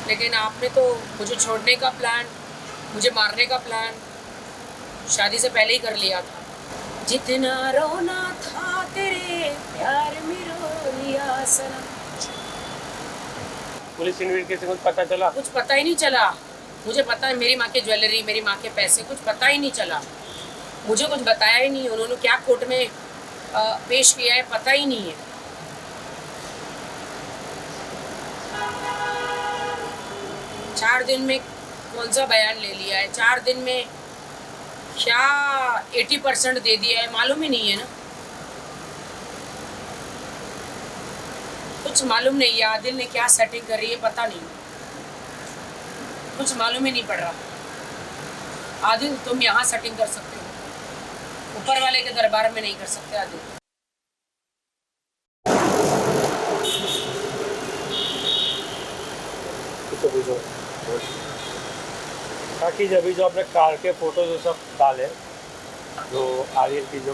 लेकिन आपने तो मुझे छोड़ने का प्लान, मुझे मारने का प्लान शादी से पहले ही कर लिया था। जितना रोना था तेरे प्यार में रो लिया सनम। पुलिस इन्वेस्टिगेशन कुछ पता चला? कुछ पता ही नहीं चला। मुझे पता है मेरी माँ की ज्वेलरी, मेरी माँ के पैसे, कुछ पता ही नहीं चला। मुझे कुछ बताया ही नहीं। उन्होंने क्या कोर्ट में पेश किया है पता ही नहीं है। चार दिन में कौन सा बयान ले लिया है? 4 दिन में क्या 80% दे दिया है मालूम ही नहीं है ना। कुछ मालूम नहीं है आदिल ने क्या सेटिंग कर रही है, पता नहीं, कुछ मालूम ही नहीं पड़ रहा। आदिल तुम यहाँ सेटिंग कर सकते हो, ऊपर वाले के दरबार में नहीं कर सकते आदिल। ताकि जब जो अपने कार के फोटो जो सब डाले, जो आदिल की जो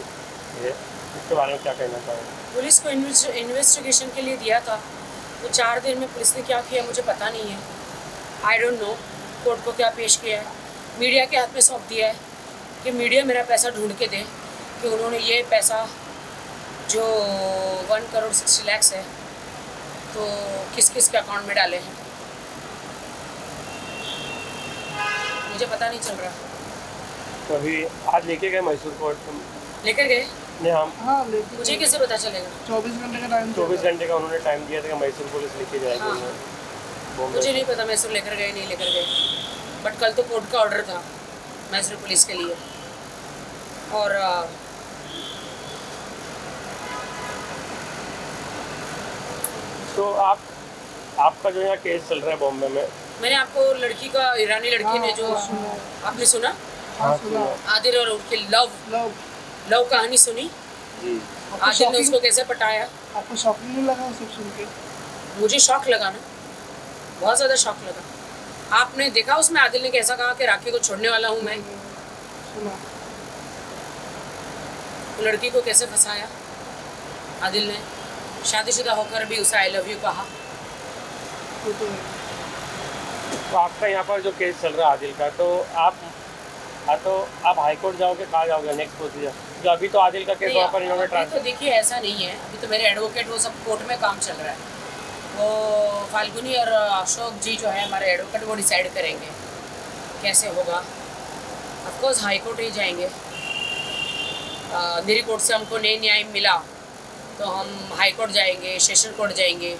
है, इसके बारे में क्या कहना चाहेंगे? पुलिस को इन्वेस्टिगेशन के लिए दिया था, तो 4 दिन में पुलिस ने क्या किया मुझे पता नहीं है। आई डोंट नो कोर्ट को क्या पेश किया है। मीडिया के हाथ में सौंप दिया है कि मीडिया मेरा पैसा ढूंढ के दे कि उन्होंने ये पैसा जो 1 करोड़ 60 लाख है तो किस किस के अकाउंट में डाले हैं, मुझे पता नहीं चल रहा। तो अभी आज लेके गए मैसूर कोर्ट लेकर गए ने हम? हाँ लेकिन मुझे कैसे पता चलेगा? 24 घंटे का टाइम 24 घंटे का उन्होंने टाइम दिया था कि मैसूर पुलिस लेके जाएगी हाँ। उन्हें बॉम्बे। मुझे नहीं पता मैसूर लेकर गए नहीं लेकर गए, बट कल तो कोर्ट का ऑर्डर था मैसूर पुलिस के लिए। और तो आपका जो यहाँ केस चल रहा है बॉम्बे में, मैंने आपको लड़की का, ईरानी लड़की ने जो आपने सुना, हाँ सुना। आदिल और उनकी लव लव कहानी सुनी। जी आदिल ने उसको कैसे पटाया। आपको शॉकिंग नहीं लगा सब सुन के? मुझे शौक लगा ना, बहुत ज़्यादा शौक लगा। आपने देखा उसमें आदिल ने कैसा कहा कि राखी को छोड़ने वाला हूँ मैं। सुना। लड़की को कैसे फंसाया आदिल ने, शादीशुदा होकर भी उसे आई लव यू कहा। वो तो है। तो आपका यहाँ पर जो केस चल रहा है आदिल का, तो आप हाई कोर्ट जाओगे, कहाँ जाओगे नेक्स्ट प्रोसीजर? जो अभी तो आदिल का केस वहाँ पर इन्होंने अभी तो ट्रांसफर। देखिए ऐसा नहीं है, अभी तो मेरे एडवोकेट वो सब कोर्ट में काम चल रहा है। वो फाल्गुनी और अशोक जी जो है हमारे एडवोकेट, वो डिसाइड करेंगे कैसे होगा। ऑफकोर्स हाई कोर्ट ही जाएंगे। मेरी कोर्ट से हमको नई न्याय मिला तो हम हाई कोर्ट जाएंगे, सेशन कोर्ट जाएंगे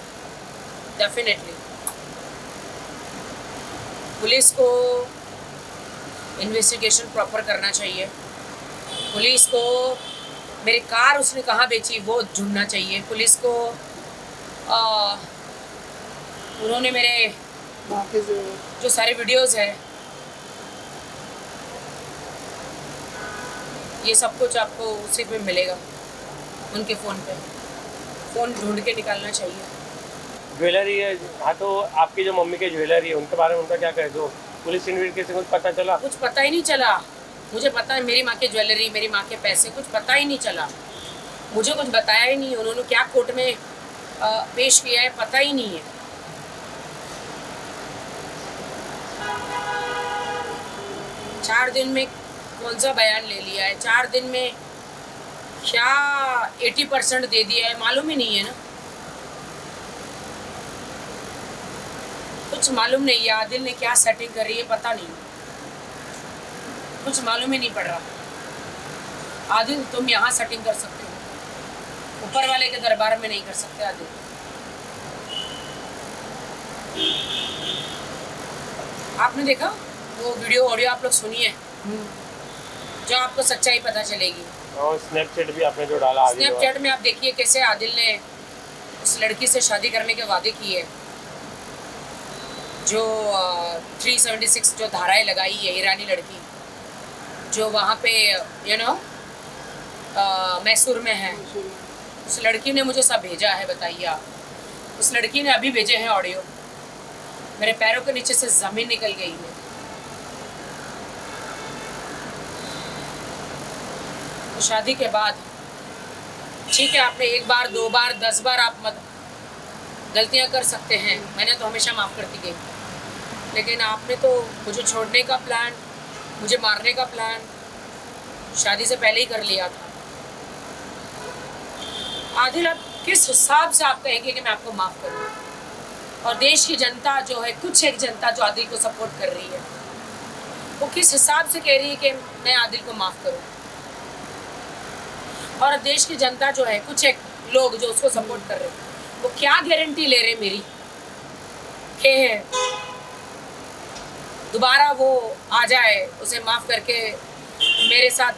डेफिनेटली। पुलिस को इन्वेस्टिगेशन प्रॉपर करना चाहिए। पुलिस को मेरी कार उसने कहाँ बेची वो ढूंढना चाहिए। पुलिस को उन्होंने मेरे वहाँ के जो सारे वीडियोस है ये सब कुछ आपको उसी पे मिलेगा, उनके फ़ोन ढूंढ के निकालना चाहिए। ज्वेलरी है, हाँ, तो आपकी जो मम्मी की ज्वेलरी है उनके बारे में उनका क्या कहे? जो पुलिस इन्वेस्टिगेशन कुछ पता चला? कुछ पता ही नहीं चला। मुझे पता है मेरी माँ की ज्वेलरी, मेरी माँ के पैसे, कुछ पता ही नहीं चला। मुझे कुछ बताया ही नहीं। उन्होंने क्या कोर्ट में पेश किया है पता ही नहीं है। चार दिन में कौन सा बयान ले लिया है? 4 दिन में क्या 80% दे दिया है मालूम ही नहीं है ना। कुछ मालूम नहीं है आदिल ने क्या सेटिंग कर रही है, पता नहीं, कुछ मालूम ही नहीं पड़ रहा। आदिल तुम यहाँ सेटिंग कर सकते हो, ऊपर वाले के दरबार में नहीं कर सकते आदिल। आपने देखा वो वीडियो ऑडियो, आप लोग सुनिए, जो आपको सच्चाई पता चलेगी। और स्नैपचैट भी आपने जो डाला आदिल स्नैपचैट में आप देखिए कैसे आदिल ने उस लड़की से शादी करने के वादे किए, जो 376 जो धाराएं लगाई है, ईरानी लड़की जो वहाँ पे मैसूर में है। उस लड़की ने मुझे सब भेजा है, बताइए आप। उस लड़की ने अभी भेजे हैं ऑडियो, मेरे पैरों के नीचे से ज़मीन निकल गई है। तो शादी के बाद ठीक है, आपने 1 बार 2 बार 10 बार आप मत गलतियां कर सकते हैं, मैंने तो हमेशा माफ़ करती गई। लेकिन आपने तो मुझे छोड़ने का प्लान, मुझे मारने का प्लान शादी से पहले ही कर लिया था। आदिल, आप किस हिसाब से आप कहेंगे कि मैं आपको माफ़ करूँ? और देश की जनता जो है, कुछ एक जनता जो आदिल को सपोर्ट कर रही है, वो किस हिसाब से कह रही है कि मैं आदिल को माफ़ करूँ? और देश की जनता जो है, कुछ एक लोग जो उसको सपोर्ट कर रहे हैं, वो क्या गारंटी ले रहे मेरी कि दोबारा वो आ जाए, उसे माफ़ करके मेरे साथ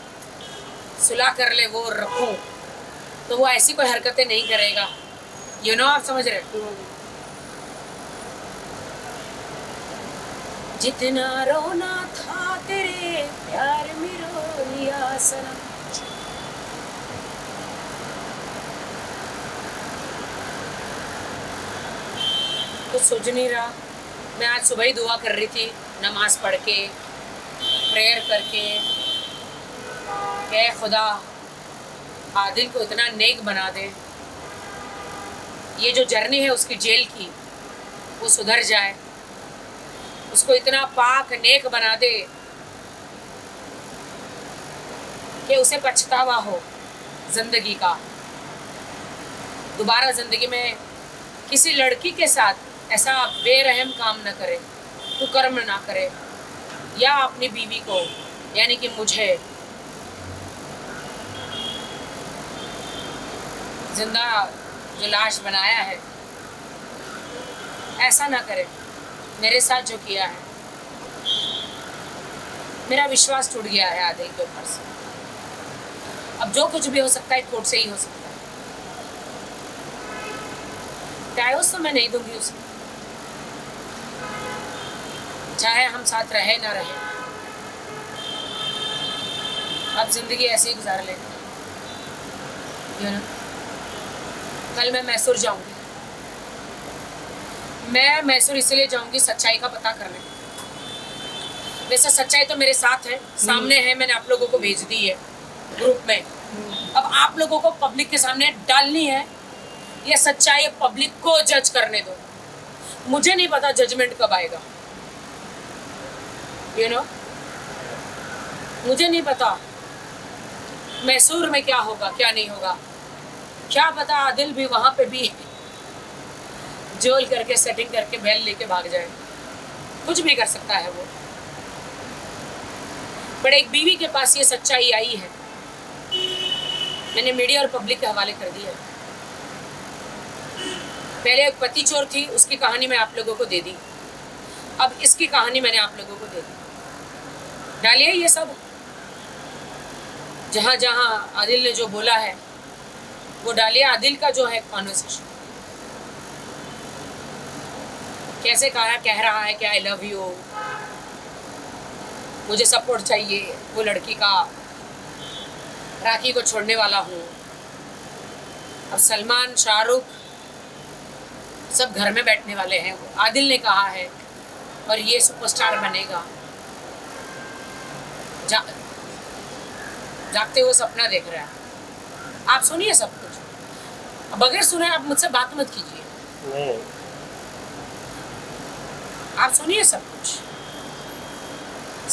सुलह कर ले, वो रखूं, तो वो ऐसी कोई हरकतें नहीं करेगा। आप समझ रहे हैं? जितना रोना था तेरे प्यार में रो लिया सनम। कुछ सोच नहीं रहा। मैं आज सुबह ही दुआ कर रही थी, नमाज पढ़ के, प्रेयर करके, कि खुदा आदिल को इतना नेक बना दे, ये जो जर्नी है उसकी जेल की, वो सुधर जाए, उसको इतना पाक नेक बना दे कि उसे पछतावा हो जिंदगी का, दोबारा जिंदगी में किसी लड़की के साथ ऐसा बेरहम काम न करे, कुकर्म ना करे, या अपनी बीवी को यानी कि मुझे जिंदा जो लाश बनाया है, ऐसा ना करे। मेरे साथ जो किया है, मेरा विश्वास टूट गया है आदिल के ऊपर से। अब जो कुछ भी हो सकता है कोर्ट से ही हो सकता है। डाइवोर्स तो मैं नहीं दूंगी उसे, चाहे हम साथ रहे ना रहे। अब जिंदगी ऐसे ही गुजार लेंगे। कल मैं मैसूर जाऊंगी। मैं मैसूर इसलिए जाऊंगी सच्चाई का पता करने। वैसे सच्चाई तो मेरे साथ है, सामने है, मैंने आप लोगों को भेज दी है ग्रुप में। अब आप लोगों को पब्लिक के सामने डालनी है, ये सच्चाई पब्लिक को जज करने दो। मुझे नहीं पता जजमेंट कब आएगा, मुझे नहीं पता मैसूर में क्या होगा क्या नहीं होगा। क्या पता आदिल भी वहां पे भी जोल करके सेटिंग करके बैल लेके भाग जाए, कुछ भी कर सकता है वो। पर एक बीवी के पास ये सच्चाई आई है, मैंने मीडिया और पब्लिक के हवाले कर दिया। पहले एक पति चोर थी, उसकी कहानी मैं आप लोगों को दे दी, अब इसकी कहानी मैंने आप लोगों को दे दी। डालिए ये सब, जहाँ जहाँ आदिल ने जो बोला है वो डालिए। आदिल का जो है कॉन्वर्सेशन, कैसे कह रहा है कि आई लव यू, मुझे सपोर्ट चाहिए, वो लड़की का, राखी को छोड़ने वाला हूँ। अब सलमान, शाहरुख सब घर में बैठने वाले हैं, आदिल ने कहा है, और ये सुपरस्टार बनेगा। जागते हुए सपना देख रहा है। आप सुनिए सब कुछ, बगैर सुने आप मुझसे बात मत कीजिए। नहीं, आप सुनिए सब कुछ।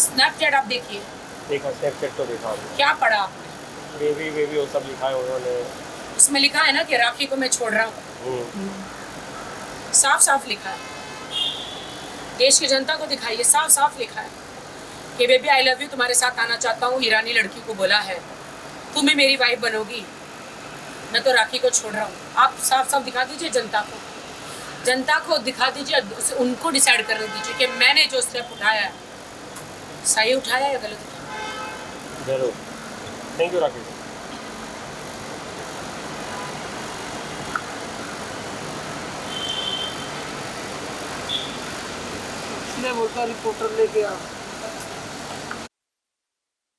स्नैपचैट आप देखिए। देखा, स्नैपचैट तो देखा। क्या पढ़ा आपने? बेबी वो सब लिखा है उन्होंने। उसमें लिखा है ना कि राखी को मैं छोड़ रहा हूँ, साफ साफ लिखा है। देश की जनता को दिखाइए, साफ साफ लिखा है कि बेबी आई लव यू, तुम्हारे साथ आना चाहता हूँ। ईरानी लड़की को बोला है, तुम ही मेरी वाइफ बनोगी, मैं तो राखी को छोड़ रहा हूँ। आप साफ साफ दिखा दीजिए जनता को दिखा दीजिए, उनको डिसाइड करने दीजिए कि मैंने जो स्टेप उठाया है सही उठाया या गलत उठाया। जरूर। थैंक यू राखी। इसलिए बोलता रिपोर्टर लेके आ।